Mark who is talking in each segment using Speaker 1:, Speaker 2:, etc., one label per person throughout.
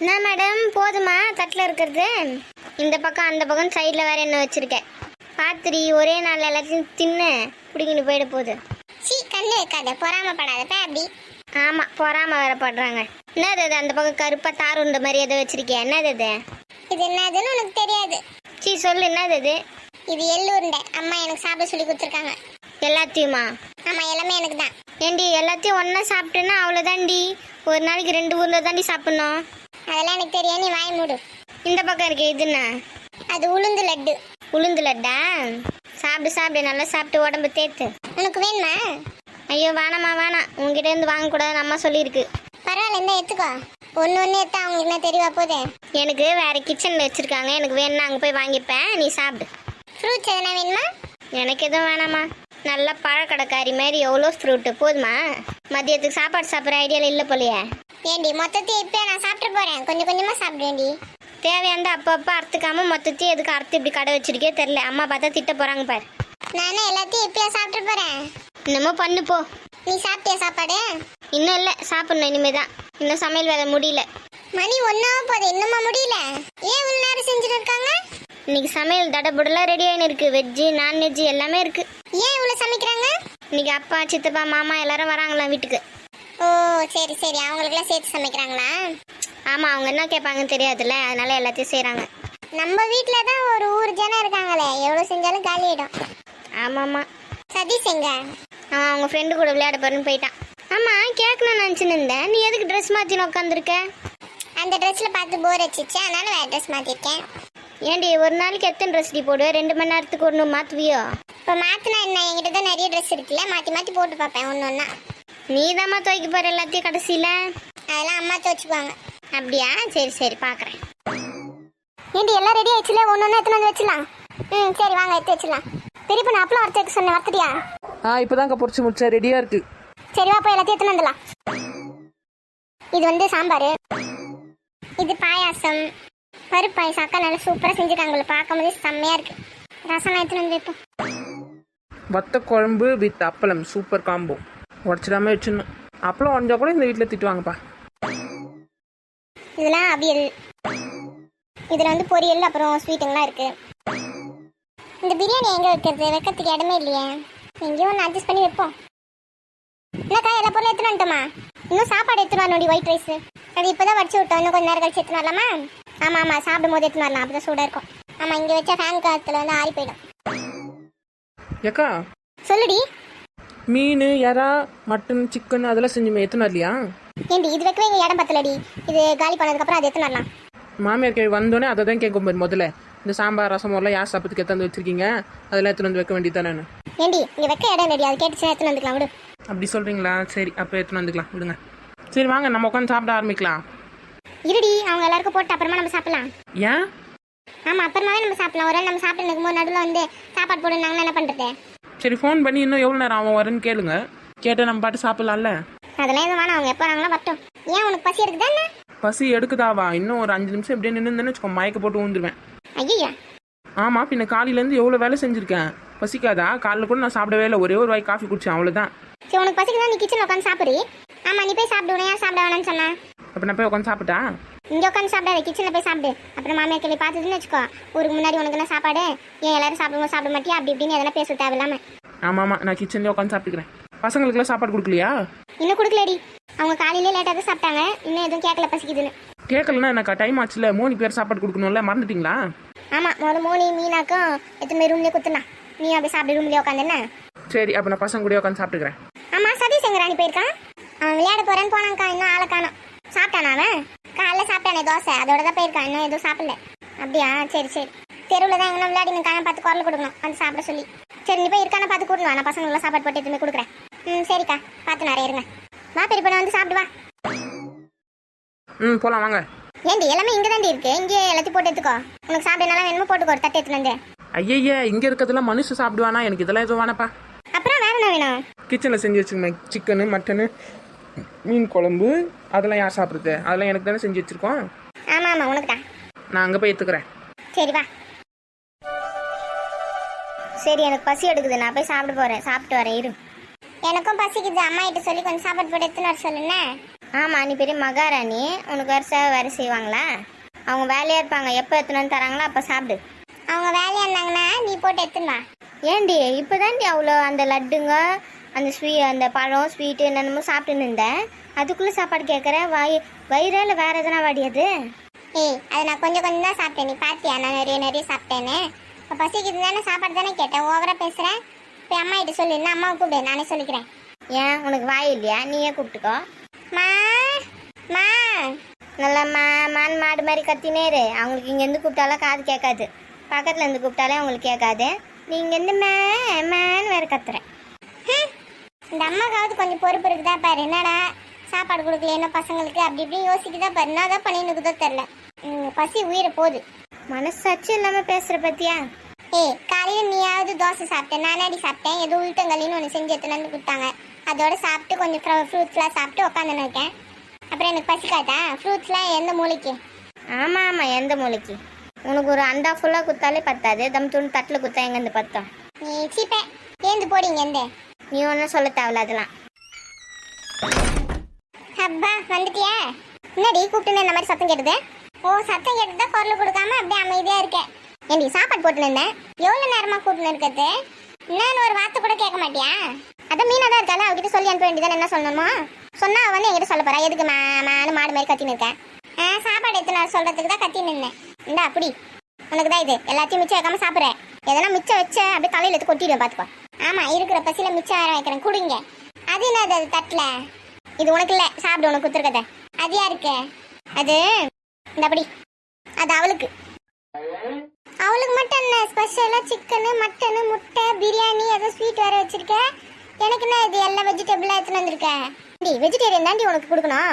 Speaker 1: என்ன மேடம் போதுமா தட்டில் இருக்கிறது? இந்த பக்கம் அந்த பக்கம் சைடில் வேற என்ன வச்சிருக்கேன் பாத்திரி. ஒரே நாள் எல்லாத்தையும் தின்னு பிடிக்கிட்டு போயிட போகுது.
Speaker 2: சீ கண்ணு இருக்காத, பொறாமப்படாதப்ப அப்படி.
Speaker 1: ஆமாம் பொறாம வேற படுறாங்க. என்னது அது அந்த பக்கம் கருப்பாக தார் உண்ட மாதிரி எதை வச்சிருக்கேன்? என்னது அது?
Speaker 2: இது என்னதுன்னு உனக்கு தெரியாது.
Speaker 1: சீ சொல்லு, என்னது அது?
Speaker 2: இது எள்ளூருண்டை. அம்மா எனக்கு சாப்பிட சொல்லி கொடுத்துருக்காங்க.
Speaker 1: எல்லாத்தையுமா?
Speaker 2: ஆமா, எல்லாமே எனக்கு தான்.
Speaker 1: ஏண்டி எல்லாத்தையும் ஒன்றா சாப்பிட்டேன்னா அவ்வளோதாண்டி. ஒரு நாளைக்கு 2 ஊர்ல தாண்டி சாப்பிட்ணும்.
Speaker 2: அதெல்லாம் எனக்கு தெரியும், நீ வாய் மூடு.
Speaker 1: இந்த பக்கம் இருக்கே இதுண்ணா?
Speaker 2: அது உளுந்து லட்டு.
Speaker 1: உளுந்து லட்டா? சாப்பிடு சாப்பிடு, நல்லா சாப்பிட்டு உடம்பு தேத்து.
Speaker 2: உனக்கு வேணுமா?
Speaker 1: ஐயோ வேணாம்மா வேணாம், உங்ககிட்ட இருந்து வாங்கக்கூடாதுன்னு அம்மா சொல்லியிருக்கு.
Speaker 2: பரவாயில்ல, இந்த எடுத்துக்கோ. ஒன்று எடுத்தா அவங்களுக்கு என்ன தெரியவா போதே.
Speaker 1: எனக்கு வேற கிச்சனில் வச்சுருக்காங்க, எனக்கு வேணும்னா அங்கே போய் வாங்கிப்பேன், நீ சாப்பிடு.
Speaker 2: ஃப்ரூட்ஸ் எதனா வேணுமா?
Speaker 1: எனக்கு எதுவும் வேணாம்மா. நல்லா பழக்கடைக்காரி மாதிரி எவ்வளோ ஃப்ரூட்டு போதுமா? மதியத்துக்கு சாப்பாடு சாப்பிட்ற ஐடியாவில் இல்லை போலையே.
Speaker 2: ஏண்டி மொத்தத்தையும் இப்போ நான் சாப்பிட்டு போகிறேன், கொஞ்சம் கொஞ்சமாக சாப்பிடுவேண்டி.
Speaker 1: தேவையானது அப்பப்போ அறுத்துக்காம மொத்தத்தையும் எதுக்கு அறுத்து இப்படி கடை வச்சிருக்கே தெரில. அம்மா பார்த்தா திட்ட போகிறாங்க பாரு.
Speaker 2: நானும் எல்லாத்தையும் இப்பயா சாப்பிட்டு போகிறேன்.
Speaker 1: இன்னமும் பண்ணு போ.
Speaker 2: நீ சாப்பிட்டியா சாப்பாடு?
Speaker 1: இன்னும் இல்லை, சாப்பிட்ணும் இனிமே தான். இன்னும் சமையல் வேலை முடியல.
Speaker 2: மணி 1 போகுது, இன்னுமா முடியல? ஏன் இவ்வளோ நேரம் செஞ்சுட்டு இருக்காங்க?
Speaker 1: இன்னைக்கு சமையல் தடபுடலாம் ரெடி ஆகின்னு இருக்கு. வெஜ்ஜு நான்வெஜ்ஜு எல்லாமே இருக்கு.
Speaker 2: ஏன் இவ்வளோ சமைக்கிறாங்க?
Speaker 1: இன்னைக்கு அப்பா சித்தப்பா மாமா எல்லாரும் வராங்களாம் வீட்டுக்கு.
Speaker 2: ஓ சரி சரி, அவங்களுக்குலாம் சேர்த்து சமைக்கிறாங்களா?
Speaker 1: ஆமாம், அவங்க என்ன கேட்பாங்கன்னு தெரியாதுல்ல, அதனால எல்லாத்தையும் செய்கிறாங்க.
Speaker 2: நம்ம வீட்டில் தான் ஒரு ஊர் ஜனம் இருக்காங்களே, எவ்வளோ செஞ்சாலும் காலியிடும்.
Speaker 1: ஆமாம்மா.
Speaker 2: சதீஷ் எங்க?
Speaker 1: அவன் அவங்க ஃப்ரெண்டு கூட விளையாட போறேன்னு போயிட்டான். ஆமாம் கேட்கணும்னு நினச்சின்னு இருந்தேன், நீ எதுக்கு ட்ரெஸ் மாற்றின்னு உட்காந்துருக்க?
Speaker 2: அந்த ட்ரெஸ்ஸில் பார்த்து போர் அடிச்சிச்சு, அதனால வேறு ட்ரெஸ் மாற்றிருக்கேன்.
Speaker 1: ஏண்டி ஒரு நாளைக்கு எத்தனை ட்ரெஸ் டி போடுவேன்? 2 மணி நேரத்துக்கு ஒன்று மாற்றுவியோ?
Speaker 2: இப்போ மாற்றினா என்ன, என்கிட்ட தான் நிறைய ட்ரெஸ் இருக்குல்ல, மாற்றி மாற்றி போட்டு பார்ப்பேன் ஒன்று ஒன்றா.
Speaker 1: நீ தாம்மா துவைக்க போகிற எல்லாத்தையும் கடைசியில்?
Speaker 2: அதெல்லாம் அம்மா துவச்சிக்குவாங்க.
Speaker 1: அப்படியா? சரி சரி பார்க்குறேன்.
Speaker 2: ஏண்டி எல்லாம் ரெடி ஆயிடுச்சுல, ஒன்று ஒன்று எடுத்துன்னு வந்து வச்சிடலாம். சரி வாங்க எடுத்து வச்சிடலாம். பெரிய பொண்ணு அப்பளம் அரைச்சி வைக்க சொன்னேன், வறுத்துட்டியா?
Speaker 3: இப்போதாங்க பொரிச்சு முடிச்சா ரெடியாக இருக்கு.
Speaker 2: சரி வா போய் எல்லாத்தையும் எடுத்துன்னு வந்துடலாம். இது வந்து சாம்பார், இது பாயாசம், பருப்பு பாயசம். அக்கா நல்லா சூப்பராக செஞ்சுருக்காங்க, உங்களை பார்க்கும்போதே செம்மையாக இருக்கு. ரசம் எடுத்துன்னு வந்து வைப்போம்.
Speaker 3: வத்த குழம்பு வித் அப்பளம் சூப்பர் காம்போ. உடச்சிடாம வச்சிடணும். அப்பளம் உடஞ்சா கூட இந்த வீட்டில் திட்டுவாங்கப்பா.
Speaker 2: இதெல்லாம் அவியல், இதில் வந்து பொரியல் அப்புறம் ஸ்வீட்டுங்களாம் இருக்கு. இந்த பிரியாணி எங்கே வைக்கிறது? வைக்கிறதுக்கு இடமே இல்லையே, எங்கேயும் ஒன்று அட்ஜஸ்ட் பண்ணி வைப்போம். என்னக்கா எல்லா பொருளும் எடுத்துன்னு வந்துட்டோமா? இன்னும் சாப்பாடு எடுத்துன்னு வரணும், ஒயிட் ரைஸ். அது இப்போ தான் வச்சு விட்டோம், இன்னும் கொஞ்சம் நேரம் கழிச்சு எடுத்துன்னு வரலாமா? ஆமாம் ஆமாம், சாப்பிடும் போது எடுத்துன்னு வரலாம், அப்போ தான் சூடாக இருக்கும். ஆமாம், இங்கே வச்சா ஃபேன் காற்றுல வந்து ஆறி போயிடும்.
Speaker 3: ஏக்கா
Speaker 2: சொல்லுடி.
Speaker 3: மீன் எறா மட்டன் சிக்கன் அதெல்லாம் செஞ்சுமே எத்தனை வரலையா?
Speaker 2: ஏண்டி இது வைக்கவே இங்கே இடம் பத்தலடி, இது காலி பண்ணதுக்கப்புறம் அது எடுத்துன்னு வரலாம்.
Speaker 3: மாமியார் கே வந்தோடனே அதை தான் கேட்கும் போது முதல்ல இந்த சாம்பார் ரசம் எல்லாம் யார் சாப்பிட்றதுக்கு எடுத்து வச்சிருக்கீங்க, அதெல்லாம் எடுத்துன்னு வந்து வைக்க வேண்டியது தானே.
Speaker 2: ஏண்டி இங்கே வைக்க இடம் இல்லடி, அது கேட்டுச்சுன்னா எடுத்துன்னு வந்துக்கலாம் விடு.
Speaker 3: அப்படி சொல்கிறீங்களா? சரி அப்போ எடுத்துன்னு வந்துக்கலாம் விடுங்க. சரி வாங்க நம்ம உட்காந்து சாப்பிட ஆரம்பிக்கலாம்.
Speaker 2: இருடி, அவங்க எல்லாருக்கும் போட்டு அப்புறமா நம்ம சாப்பிடலாம்.
Speaker 3: ஏன்?
Speaker 2: ஆமாம் அப்புறமாவே நம்ம சாப்பிடலாம். ஒரு நாள் நம்ம சாப்பிட்டு இருக்கும்போது நடுவில் வந்து சாப்பாடு போடுனாங்கன்னா என்ன பண்ணுறது?
Speaker 3: சரி ஃபோன் பண்ணி இன்னும் எவ்வளோ நேரம் அவன் வரேன்னு கேளுங்க, கேட்டால் நம்ம பாட்டு சாப்பிட்லாம்ல.
Speaker 2: அதெல்லாம் எதுவும் வேணாம், அவங்க எப்போ வராங்களோ வரட்டும். ஏன் உனக்கு பசி இருக்குதா என்ன?
Speaker 3: பசி எடுக்குதாவா? இன்னும் ஒரு 5 நிமிஷம் இப்படியே நின்றுன்னு வச்சுக்கோ, மயக்க போட்டு ஊந்துருவேன்.
Speaker 2: ஐயா
Speaker 3: ஆமாம் பின்ன காலையிலேருந்து எவ்வளோ வேலை செஞ்சுருக்கேன், பசிக்காதா? காலையில் கூட நான் சாப்பிடவே இல்லை, ஒரே ஒரு வாய் காஃபி குடிச்சேன், அவ்வளோதான்.
Speaker 2: சரி உனக்கு பசிக்குதா, நீ கிச்சனில் உட்காந்து சாப்பிடு. ஆமாம் நீ போய் சாப்பிடு, ஏன் சாப்பிட வேணாம்னு சொன்னா?
Speaker 3: அப்போ நான் போய் உட்காந்து சாப்பிட்டா?
Speaker 2: இங்கே உட்காந்து சாப்பிடாது, கிச்சனில் போய் சாப்பிடு. அப்புறம் மாமியார் கேள்வி பார்த்துதுன்னு வச்சுக்கோ, ஊருக்கு முன்னாடி உனக்கு என்ன சாப்பாடு, ஏன் எல்லாரும் சாப்பிடுவோம் சாப்பிட மாட்டியா அப்படி இப்படின்னு எதனா பேச தேவையில்லாம.
Speaker 3: ஆமாம் ஆமாம் நான் கிச்சன்லேயே உட்காந்து சாப்பிட்டுக்கிறேன். பசங்களுக்குலாம் சாப்பாடு கொடுக்கலையா?
Speaker 2: இன்னும் கொடுக்கலடி, அவங்க காலையிலே லேட்டாக தான் சாப்பிட்டாங்க, இன்னும் எதுவும் கேட்கல பசிக்குதுன்னு.
Speaker 3: கேட்கலன்னா எனக்கு டைம் ஆச்சுல, 3 பேர் சாப்பாடு கொடுக்கணும்ல, மறந்துட்டீங்களா?
Speaker 2: ஆமாம் முதல்ல மோனி மீனாக்கும் எத்தனை ரூம்லேயே கொடுத்துனா, நீ அப்படி சாப்பிடு ரூம்லேயே உட்காந்துன்னா.
Speaker 3: சரி அப்போ நான் பசங்க கூட உட்காந்து சாப்பிட்டுக்கிறேன்.
Speaker 2: ஆமாம் சதீஷ் எங்க ராணி போயிருக்கான்? அவன் விளையாட போகிறேன்னு போனாங்க்கா, இன்னும் ஆளை காணோம். சாப்பிட்டானா அவன்? காலைல சாப்பிட்டானே தோசை, அதோட தான் போயிருக்கான், இன்னும் எதுவும் சாப்பிடல. அப்படியா? சரி சரி, தெருவில் தான் எங்கன்னா விளையாடி நிற்கான பார்த்து குரல் கொடுக்கணும் வந்து சாப்பிட சொல்லி. சரி நீ போய் இருக்கான பார்த்து கூடணும், நான் பசங்களும் சாப்பாடு போட்டு எதுவுமே கொடுக்குறேன். சரிக்கா பார்த்து நிறைய இருங்க. வா பெரிய பொண்ணு வந்து சாப்பிடு வா.
Speaker 3: போகலாம் வாங்க.
Speaker 2: ஏண்டி எல்லாமே இங்கே தாண்டி இருக்கு, இங்கே எல்லாத்தையும் போட்டு எடுத்துக்கோ. உனக்கு சாப்பிட நல்லா வேணுமோ போட்டுக்கோ, ஒரு தட்டு எடுத்துன்னு வந்து.
Speaker 3: ஐயா இங்கே இருக்கிறதுலாம் மனுஷன் சாப்பிடுவானா? எனக்கு இதெல்லாம் எதுவும் வேணாப்பா.
Speaker 2: அப்புறம் வேற என்ன வேணும்?
Speaker 3: கிச்சனில் செஞ்சு வச்சுக்கோங்க, சிக்கனு மட்டனு மீன் குழம்பு அதெல்லாம் யார் சாப்பிட்றது? அதெல்லாம் எனக்கு தானே செஞ்சு வச்சுருக்கோம்.
Speaker 2: ஆமாம் ஆமாம் உனக்கு தான்.
Speaker 3: நான் அங்கே போய் எடுத்துக்கிறேன்.
Speaker 2: சரி வா.
Speaker 1: சரி எனக்கு பசி எடுக்குது, நான் போய் சாப்பிட போகிறேன், சாப்பிட்டு வரேன் இரு.
Speaker 2: எனக்கும் பசிக்குது, அம்மா கிட்ட சொல்லி கொஞ்சம் சாப்பாடு போட்டு எடுத்துன்னு வர சொல்லுண்ணே.
Speaker 1: ஆமாம், நீ பெரிய மகாராணி, உனக்கு வேறு செய்வாங்களா? அவங்க வேலையாக இருப்பாங்க, எப்போ எடுத்துன்னு வந்து தராங்களோ அப்போ சாப்பிடு.
Speaker 2: அவங்க வேலையா இருந்தாங்கன்னா நீ போட்டு எடுத்துன்னு வா.
Speaker 1: ஏண்டி இப்போ தாண்டி அவ்வளோ அந்த லட்டுங்க, அந்த அந்த பழம் ஸ்வீட்டு என்னென்னமோ சாப்பிட்டுன்னு இருந்தேன், அதுக்குள்ளே சாப்பாடு கேட்குற? வயிறால் வேறு எதனா வாடியாது?
Speaker 2: ஏய், அது நான் கொஞ்சம் கொஞ்சம் தான் சாப்பிட்டேன். நீ பார்த்தியா நான் நிறைய சாப்பிட்டேன்னு? இப்போ பசிக்குது தானே, சாப்பாடு தானே கேட்டேன். ஓவராக பேசுகிறேன். இப்போ அம்மா கிட்ட சொல்லு, இல்லை அம்மாவை கூப்பிடு, நானே சொல்லிக்கிறேன்.
Speaker 1: ஏன் உனக்கு வாய் இல்லையா? நீயே கூப்பிட்டுக்கோ.
Speaker 2: மா மா
Speaker 1: நல்லா மான் மாடு மாதிரி கத்தினேரு. அவங்களுக்கு இங்கேருந்து கூப்பிட்டாலும் காது கேட்காது, பக்கத்தில் இருந்து கூப்பிட்டாலே அவங்களுக்கு கேட்காது. நீ இங்கேருந்து மேன்னு வேறு கத்துறேன்.
Speaker 2: இந்த அம்மாக்காவது கொஞ்சம் பொறுப்பு இருக்குதா பாரு. என்னடா சாப்பாடு கொடுக்கல என்ன பசங்களுக்கு அப்படி இப்படி யோசிக்குதா பாரு. என்ன தான் பண்ணினுக்குதோ தெரில. பசி உயிரை போகுது.
Speaker 1: மனசாட்சி இல்லாமல் பேசுகிற பத்தியா?
Speaker 2: ஏய், காலையில் நீயாவது தோசை சாப்பிட்டேன், நானாடி சாப்பிட்டேன். ஏதோ உளுத்தங்களின்னு ஒன்று செஞ்சு எடுத்துன்னு வந்து கொடுத்தாங்க. அதோட சாப்பிட்டு கொஞ்சம் ஃப்ரூட்ஸ்லாம் சாப்பிட்டு உட்காந்துன்னு இருக்கேன். அப்புறம் எனக்கு பசிக்காதா? ஃப்ரூட்ஸ்லாம் எந்த மூளைக்கு?
Speaker 1: ஆமாம், எந்த மூளைக்கு? உனக்கு ஒரு அண்டா ஃபுல்லாக குத்தாலே பத்தாது, தம் தூண் தட்டில் குத்தா எங்கேருந்து பத்தோம்?
Speaker 2: நீ சீப்பேன் ஏந்து போடிங்க எந்த.
Speaker 1: நீ ஒன்றும் சொல்ல தேவையில்ல அதெல்லாம்.
Speaker 2: அப்பா வந்துட்டியா? என்னடி கூப்பிட்டுன்னு இந்த மாதிரி சத்தம் கேட்டுது? ஓ, சத்தம் கேட்டுதா குரல் கொடுக்காம அப்படியே அமைதியாக இருக்கேன். ஏண்டி சாப்பாடு போட்டுன்னு இருந்தேன், எவ்வளோ நேரமாக கூப்பிட்டுன்னு இருக்கிறது? என்னன்னு ஒரு வார்த்தை கூட கேட்க மாட்டியா? அதான் மீனாக தான் இருக்கால, அவகிட்ட சொல்லி அனுப்ப வேண்டியதானே. என்ன சொல்லணுமோ சொன்னா அவ வந்து என்கிட்ட சொல்ல போறா. எதுக்கு மாடு மாதிரி கத்தின்னு இருக்கேன்? சாப்பாடு எடுத்து சொல்றதுக்கு தான் கத்தின்னு இருந்தேன். இந்தா அப்படி உனக்கு தான் இது. எல்லாத்தையும் மிச்சம் வைக்காம சாப்பிட்றேன். எதனா மிச்சம் வச்ச அப்படியே தலையில எடுத்து கொட்டிடுவேன் பார்த்துக்கோ. ஆமா, இருக்கிற பசியில மிச்சம் வேற வைக்கிறேன், குடிங்க. அது என்னது அது தட்டுல? இது உனக்கு இல்லை, சாப்பிடு, உனக்கு குத்துருக்கத. அது யாருக்கு? அது இந்த அப்படி, அது அவளுக்கு. அவளுக்கு மட்டும் என்ன ஸ்பெஷலாக சிக்கனு மட்டனு முட்டை பிரியாணி ஏதோ ஸ்வீட் வேற வச்சிருக்க. எனக்கு என்ன இது எல்லாம் வெஜிடபிளாக எடுத்துன்னு வந்திருக்கேன். வெஜிடேரியன் தாண்டி உனக்கு கொடுக்கணும்.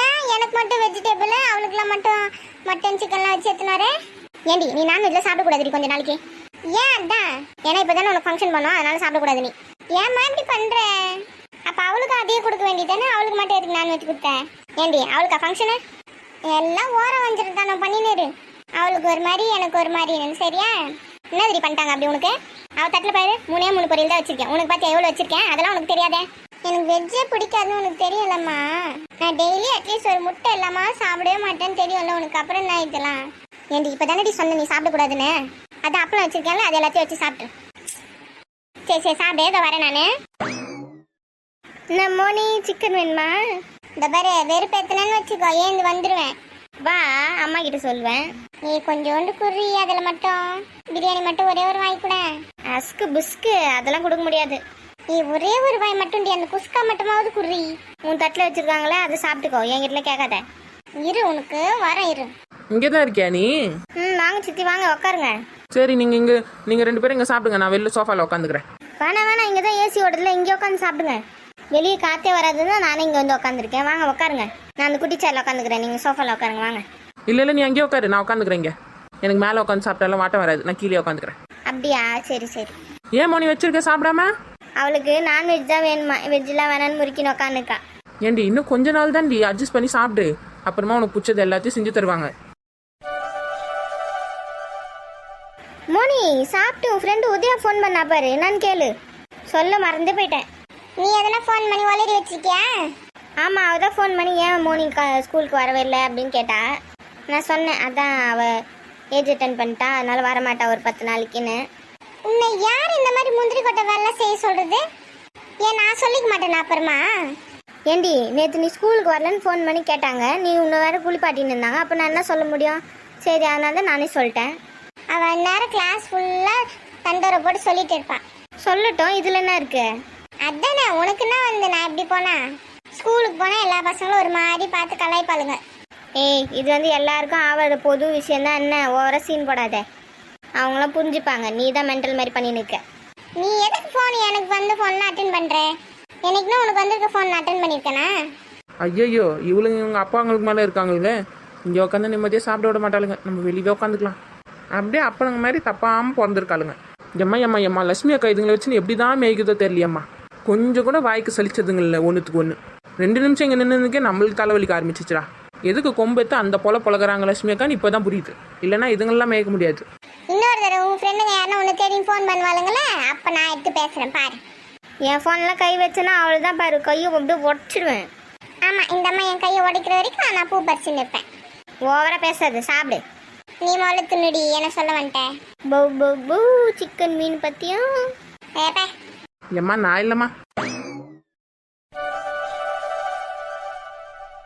Speaker 2: ஏன் எனக்கு மட்டும் வெஜிடபிள், அவளுக்குலாம் மட்டும் மட்டன் சிக்கன்லாம் வச்சு எடுத்துனாரு? ஏண்டி நீ நான்வெஜ்லாம் சாப்பிடக்கூடாது கொஞ்ச நாளைக்கு. ஏன்? அதான் ஏன்னா இப்போ தானே உனக்கு ஃபங்க்ஷன் பண்ணோம், அதனால சாப்பிடக்கூடாது. நீ ஏம்மா இப்படி பண்ணுற? அப்போ அவளுக்கு அதையே கொடுக்க வேண்டியதானே. அவளுக்கு மட்டும் எதுக்கு நான்வெஜ் கொடுத்தேன்? ஏண்டி அவளுக்கா ஃபங்க்ஷனு? எல்லாம் ஓரம் வந்துட்டு தான் நான் பண்ணினேரு. அவளுக்கு ஒரு மாதிரி எனக்கு ஒரு மாதிரி. சரியா? என்ன தெரிய பண்ணிட்டாங்க அப்படி உனக்கு? அவள் தட்டில் பாரு, 3 பொரியல் தான் வச்சிருக்கேன். உனக்கு பார்த்து எவ்வளோ வச்சிருக்கேன் அதெல்லாம் உனக்கு தெரியாதே. எனக்கு வெஜ்ஜே பிடிக்காதுன்னு உனக்கு தெரியலம்மா. நான் டெய்லி அட்லீஸ்ட் ஒரு முட்டை இல்லாமா சாப்பிடவே மாட்டேன்னு தெரியும்ல உனக்கு. அப்புறம் என்ன இதெல்லாம்? ஏண்டி இப்போ தானே சொன்ன நீ சாப்பிடக்கூடாதுன்னு? அதான் அப்பளம் வச்சிருக்கேன்ல, அது எல்லாத்தையும் வச்சு சாப்பிட்டு. சரி சாப்பிடு, இதை வரேன் நான்.
Speaker 1: என்ன மோனி, சிக்கன் வேணுமா?
Speaker 2: இந்த பாரு, வெறுப்பேத்தனன்னு வச்சுக்கோ, ஏந்து வந்துடுவேன்.
Speaker 1: வா, அம்மா கிட்ட சொல்லுவேன்.
Speaker 2: நீ கொஞ்சோண்டு குறி, அதில் மட்டும் பிரியாணி மட்டும் ஒரே ஒரு வாய் கூட.
Speaker 1: அஸ்கு புஸ்கு அதெல்லாம் கொடுக்க முடியாது.
Speaker 2: நீ ஒரே ஒரு வாய் மட்டும் அந்த குஸ்கா மட்டுமாவது குறி.
Speaker 1: உன் தட்டில் வச்சிருக்காங்களே அதை சாப்பிட்டுக்கோ, என்கிட்ட கேட்காத.
Speaker 2: இரு, உனக்கு வரேன் இரு.
Speaker 3: இங்கே தான் இருக்கியா நீ?
Speaker 1: வாங்க சித்தி, வாங்க உட்காருங்க.
Speaker 3: சரி, நீங்கள் 2 பேரும் இங்கே சாப்பிடுங்க, நான் வெளில சோஃபாவில் உட்காந்துக்கிறேன்.
Speaker 1: வேணாம், இங்கே தான் ஏசி ஓடுறதுல, இங்கே உட்காந்து சாப்பிடுங்க. வெளியே காற்றே வராதுன்னு நானே இங்கே வந்து உட்காந்துருக்கேன். வாங்க உட்காருங்க, நான் அந்த குட்டி சேரில் உட்காந்துக்கிறேன், நீங்கள் சோஃபாவில் உட்காருங்க. வாங்க.
Speaker 3: இல்லை நீ அங்கேயே உட்காரு, நான் உட்காந்துக்கிறேன் இங்கே. எனக்கு மேலே உட்காந்து சாப்பிட்டாலும் வாட்டம் வராது, நான் கீழே உட்காந்துக்கிறேன்.
Speaker 1: அப்படியா? சரி.
Speaker 3: ஏன் மோனி வச்சிருக்க சாப்பிடாம?
Speaker 1: அவளுக்கு நான்வெஜ் தான் வேணுமா, வெஜ்ஜெலாம் வேணான்னு முறுக்கின்னு உட்காந்துக்கா.
Speaker 3: ஏண்டி இன்னும் கொஞ்ச நாள் தான் அட்ஜஸ்ட் பண்ணி சாப்பிடு, அப்புறமா உனக்கு பிடிச்சது எல்லாத்தையும் செஞ்சு தருவாங்க.
Speaker 1: மோனி சாப்பிட்டு உன் ஃப்ரெண்டு உதயா ஃபோன் பண்ணா பாரு, என்னன்னு கேளு. சொல்ல மறந்து போயிட்டேன்.
Speaker 2: நீ எதனா ஃபோன் பண்ணி ஒளரி வச்சிருக்கியா?
Speaker 1: ஆமாம், அவள் தான் ஃபோன் பண்ணி ஏன் மோனி ஸ்கூலுக்கு வரவே இல்லை அப்படின்னு கேட்டா. நான் சொன்னேன், அதான் அவள் ஏஜ் அட்டன் பண்ணிட்டா, அதனால வரமாட்டா ஒரு 10 நாளைக்குன்னு.
Speaker 2: உன்னை யார் இந்த மாதிரி முந்திரி கொட்டை வேலை செய்ய சொல்றது? ஏன் நான் சொல்லிக்க மாட்டேன் அப்புறமா?
Speaker 1: ஏண்டி நேற்று நீ ஸ்கூலுக்கு வரலன்னு ஃபோன் பண்ணி கேட்டாங்க, நீ உன்னை வேற குளிப்பாட்டின்னு இருந்தாங்க, அப்போ நான் என்ன சொல்ல முடியும்? சரி, அதனால தான் நானே சொல்லிட்டேன்.
Speaker 2: அவன் நேரம் கிளாஸ் ஃபுல்லாக தண்டோரை போட்டு சொல்லிட்டு இருப்பான்.
Speaker 1: சொல்லட்டும், இதில் என்ன இருக்கு?
Speaker 2: அதானே உனக்குன்னா வந்து நான் எப்படி போனா? ஸ்கூலுக்கு போனால் எல்லா பசங்களும் ஒரு மாதிரி பார்த்து கலாய்ப்பாளுங்க.
Speaker 1: ஏய், இது வந்து எல்லாருக்கும் ஆகாத பொது விஷயந்தான், என்ன ஓவரா சீன் போடாத. அவங்களாம் புரிஞ்சுப்பாங்க, நீ தான் மென்டல் மாதிரி பண்ணி நிற்க.
Speaker 2: நீ எதுக்கு ஃபோன் எனக்கு வந்து ஃபோன்லாம் அட்டன் பண்ணுற? எனக்குன்னா உனக்கு வந்திருக்க ஃபோன் அட்டன் பண்ணியிருக்கேனா?
Speaker 3: ஐயோ, இவளுங்க இவங்க அப்பாங்களுக்கு மேலே இருக்காங்களே, இங்கே உட்காந்து நிம்மதியாக சாப்பிட விட மாட்டாளுங்க. நம்ம வெளியே உட்காந்துக்கலாம். அப்படியே அப்பனுங்க மாதிரி தப்பாமல் பிறந்திருக்காளுங்க. எம்மா லட்சுமி அக்கா இதுங்களை வச்சுன்னு எப்படி தான் மேய்க்குதோ தெரியலையம்மா. கொஞ்சம் கூட வாய்க்கு சலிச்சதுங்கள்ல, ஒன்றுத்துக்கு ஒன்று. 2 நிமிஷம் இங்கே நின்றுக்கே நம்மளுக்கு தலைவலிக்க ஆரம்பிச்சிச்சுடா. எதுக்கு கொம்பெத்து அந்த பொழகிறாங்க லட்சுமி அக்கான்னு இப்போ தான் புரியுது. இல்லைன்னா இதுங்கெல்லாம் மேய்க்க முடியாது.
Speaker 2: இன்னொரு தடவை உன் ஃப்ரெண்டுங்க யாரும் உன்னை தேடி ஃபோன் பண்ணுவாளுங்களே, அப்போ நான் எடுத்து பேசுகிறேன் பாரு.
Speaker 1: என் ஃபோன்லாம் கை வச்சேன்னா அவள் தான் பாரு, கையை அப்படியே உடச்சிடுவேன்.
Speaker 2: ஆமா இந்த அம்மா என் கையை உடைக்கிற வரைக்கும் நான் பூ பறிச்சு நிற்பேன்.
Speaker 1: ஓவரா பேசாது, சாப்பிடு.
Speaker 2: நீ முதல்ல துண்ணுடி, என்ன சொல்ல வந்துட்டேன்.
Speaker 1: பௌ பௌ பௌ சிக்கன் மீன் பத்தியும்.
Speaker 2: ஏப்பா
Speaker 3: எம்மா நான் இல்லைம்மா.